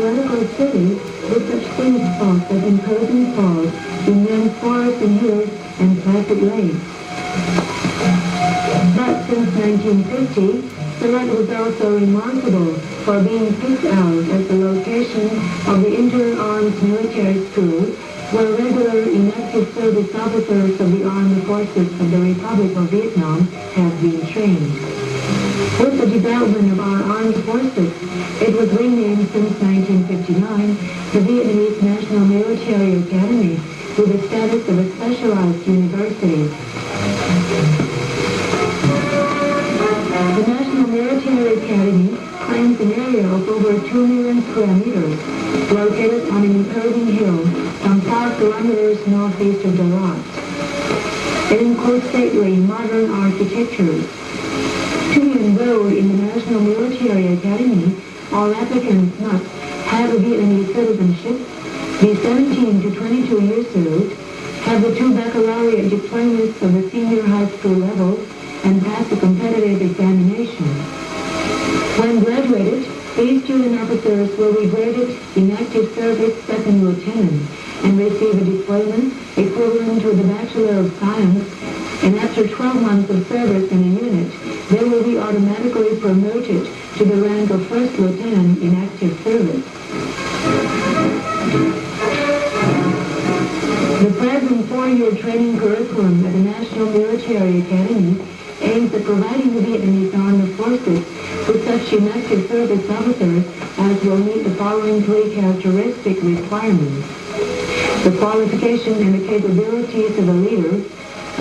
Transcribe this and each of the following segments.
political city with such things thought as imposing falls, immense forests and hills, and placid lakes. But since 1950, Dalat was also remarkable for being picked out as the location of the Inter-Armed Military School, where regular inactive service officers of the armed forces of the Republic of Vietnam have been trained. With the development of our armed forces, it was renamed since 1959 the Vietnamese National Military Academy, with the status of a specialized university. The National Military Academy claims an area of over 2 million square meters, located on an imposing hill some 5 kilometers northeast of Dalat. It includes stately modern architecture. To be enrolled in the National Military Academy, all applicants must have a Vietnamese citizenship, be 17 to 22 years old, have the 2 baccalaureate diplomas of the senior high school level, and pass a competitive examination. When graduated, these student officers will be graded in active service second lieutenant and receive a diploma equivalent to the Bachelor of Science, and after 12 months of service in a unit, they will be automatically promoted to the rank of first lieutenant in active service. The present 4-year training curriculum at the National Military Academy aims at providing the Vietnamese armed forces with such inactive service officers as will meet the following 3 characteristic requirements: the qualification and the capabilities of a leader,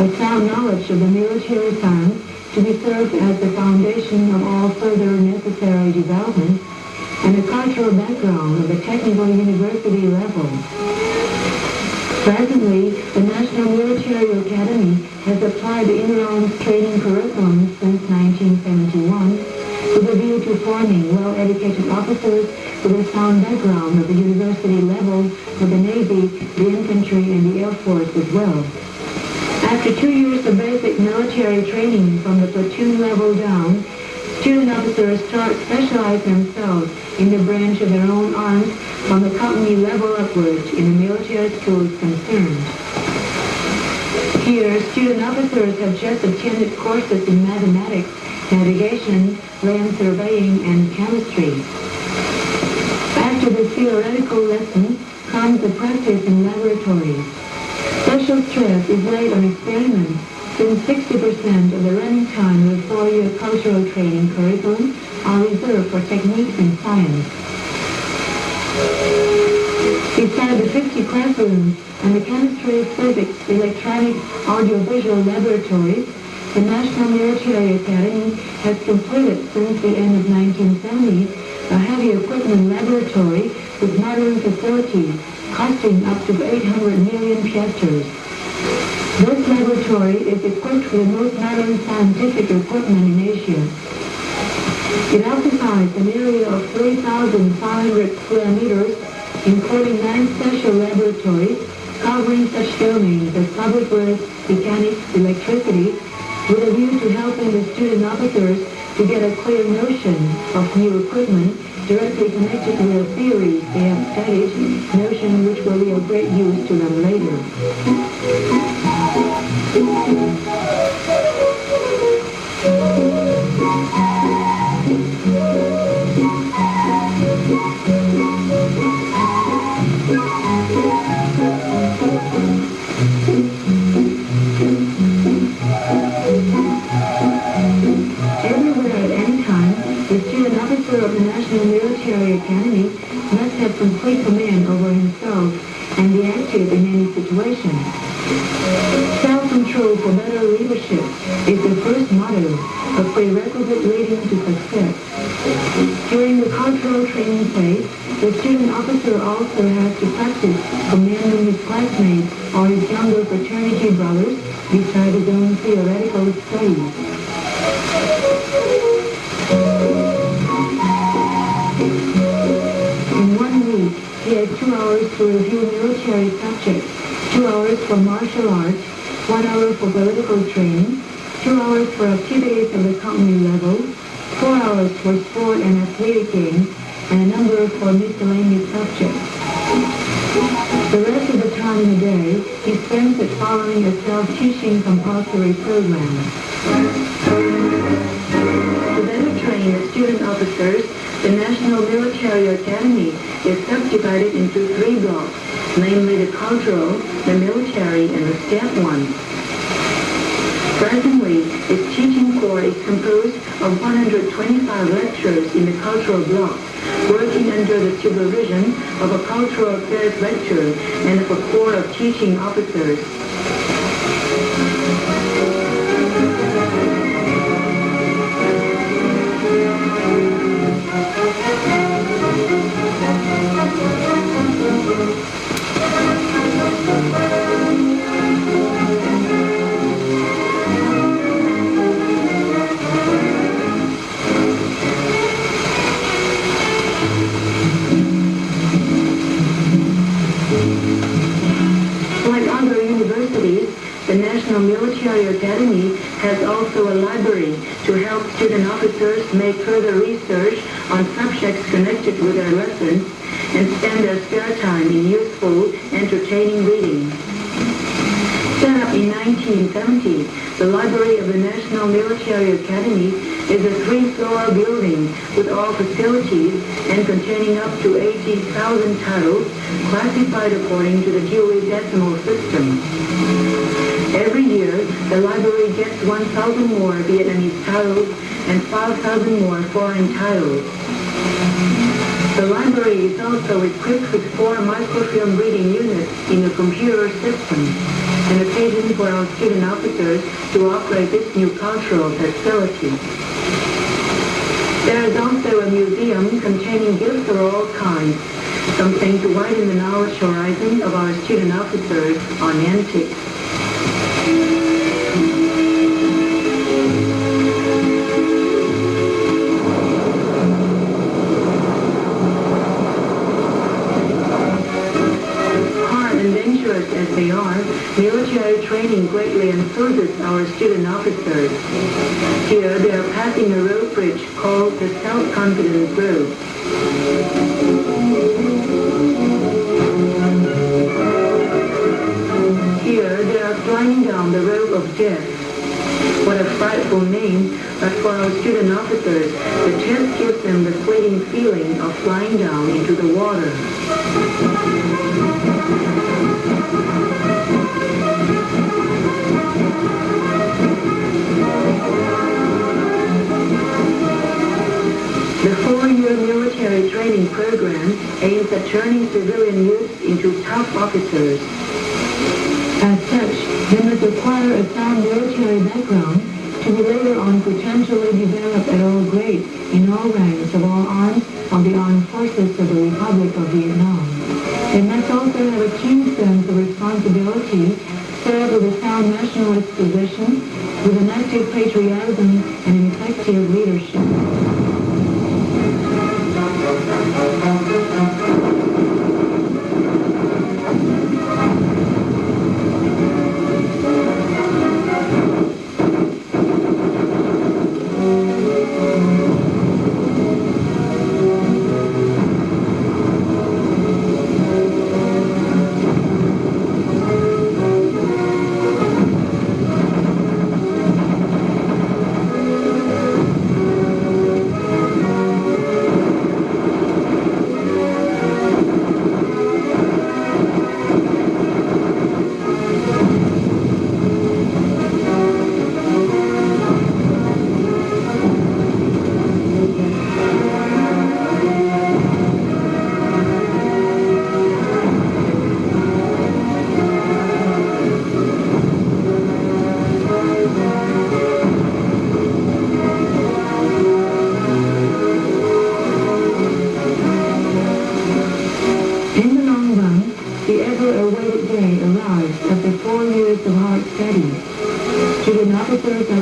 a sound knowledge of the military science to be served as the foundation of all further necessary development, and a cultural background of the technical university level. Presently, the National Military Academy has applied the inter-arms training curriculum since 1971 with a view to forming well-educated officers with a sound background of the university level for the Navy, the infantry, and the Air Force as well. After 2 years of basic military training from the platoon level down, student officers start specializing themselves in the branch of their own arms from the company level upwards in the military schools concerned. Here, student officers have just attended courses in mathematics, navigation, land surveying, and chemistry. After the theoretical lesson comes the practice in laboratories. Special stress is laid on experiments, since 60% of the running time of the 4-year cultural training curriculum are reserved for techniques and science. Beside the 50 classrooms and the chemistry, physics, electronics, audiovisual laboratories, the National Military Academy has completed since the end of 1970s a heavy equipment laboratory with modern facilities costing up to 800 million piastres. This laboratory is equipped with the most modern scientific equipment in Asia. It occupies an area of 3,500 square meters, including 9 special laboratories covering such domains as public works, mechanics, electricity, with a view to helping the student officers to get a clear notion of new equipment directly connected with the theories they have studied, notion which will be of great use to them later. Of the National Military Academy must have complete command over himself and be active in any situation. Self-control for better leadership is the first motto, a prerequisite leading to success. During the cultural training phase, the student officer also has to practice commanding his classmates or his younger fraternity brothers beside his own theoretical studies. He has 2 hours to review military subjects, 2 hours for martial arts, 1 hour for political training, 2 hours for activities of the company level, 4 hours for sport and athletic games, and a number for miscellaneous subjects. The rest of the time in the day, he spends it following a self-teaching compulsory program. To better train the student officers, the National Military Academy is subdivided into 3 blocks, namely the cultural, the military, and the step one. Presently, its teaching corps is composed of 125 lecturers in the cultural block, working under the supervision of a cultural affairs lecturer and of a corps of teaching officers. The National Military Academy has also a library to help student officers make further research on subjects connected with their lessons and spend their spare time in useful, entertaining reading. Set up in 1970, the library of the National Military Academy is a 3-floor building with all facilities and containing up to 80,000 titles classified according to the Dewey Decimal System. Every year, the library gets 1,000 more Vietnamese titles and 5,000 more foreign titles. The library is also equipped with 4 microfilm reading units in a computer system, an occasion for our student officers to operate this new cultural facility. There is also a museum containing gifts of all kinds, something to widen the knowledge horizon of our student officers on antiques. As they are, military training greatly enthuses our student officers. Here they are passing a rope bridge called the Self-Confidence Rope. Here they are flying down the rope of death. What a frightful name, but for our student officers, the test gives them the fleeting feeling of flying down into the water. The 4-year military training program aims at turning civilian youth into tough officers. As such, they must acquire a sound military background to be later on potentially developed at all grades in all ranks of all arms of the armed forces of the Republic of Vietnam. They must also have a keen sense of responsibility, serve with a sound nationalist position, with an active patriotism and an effective leadership.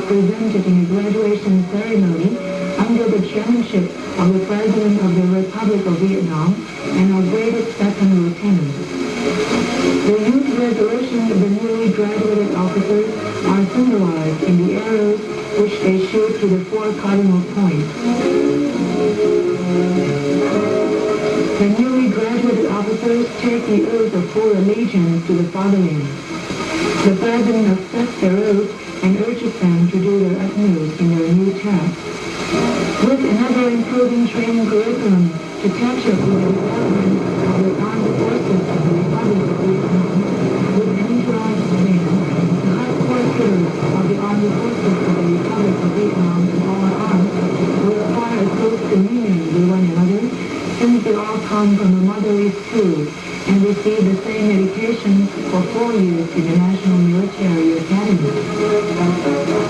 Presented in a graduation ceremony under the chairmanship of the President of the Republic of Vietnam and our graded second lieutenant. The youth resolutions of the newly graduated officers are symbolized in the arrows which they shoot to the 4 cardinal points. The newly graduated officers take the oath of full allegiance to the fatherland. The president accepts their oath and urges them to do their utmost in their new task. With another improving training curriculum to catch up with the development of the armed forces of the Republic of Vietnam, with an interim plan, the headquarters of the armed forces of the Republic of Vietnam and all arms will acquire a close communion with one another, since they all come from a motherly school and receive the same education for 4 years in the National Military Academy.